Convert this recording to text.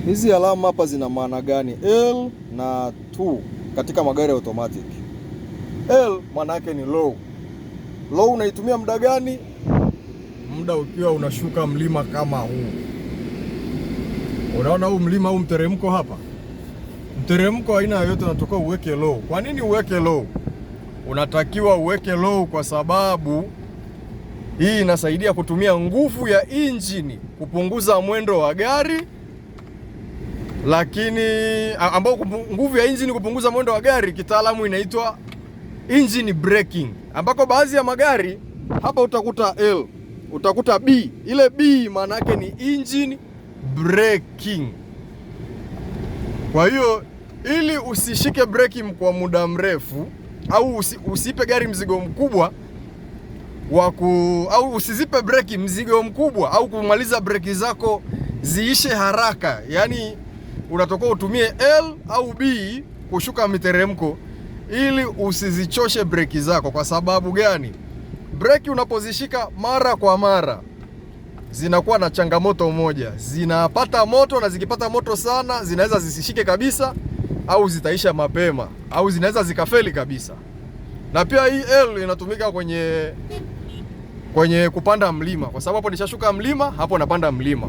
Hizi alama hapa zina maana gani? L na 2 katika magari ya automatic. L maana yake ni low. Low unaitumia muda gani? Muda ukiwa unashuka mlima kama huu. Unaona huu mlima, huu mteremko hapa. Mteremko aina yoyote unatoka uweke low. Kwa nini uweke low? Unatakiwa uweke low kwa sababu hii inasaidia kutumia nguvu ya injini kupunguza mwendo wa gari, lakini ambao nguvu ya injini kupunguza mwendo wa gari kitaalamu inaitwa engine braking, ambako baadhi ya magari hapa utakuta L, utakuta B. Ile B maana yake ni engine braking. Kwa hiyo ili usishike breki kwa muda mrefu au usipe gari mzigo mkubwa au usizipe breki mzigo mkubwa au kumaliza breki zako ziishe haraka, yani unatoka utumie L au B kushuka miteremko ili usizichoshe breki zako. Kwa sababu gani? Breki unapozishika mara kwa mara zinakuwa na changamoto moja, zinapata moto, na zikipata moto sana zinaweza zisishike kabisa au zitaisha mapema au zinaweza zikafeli kabisa. Na pia hii L inatumika kwenye kupanda mlima, kwa sababu hapo nishashuka mlima, hapo napanda mlima.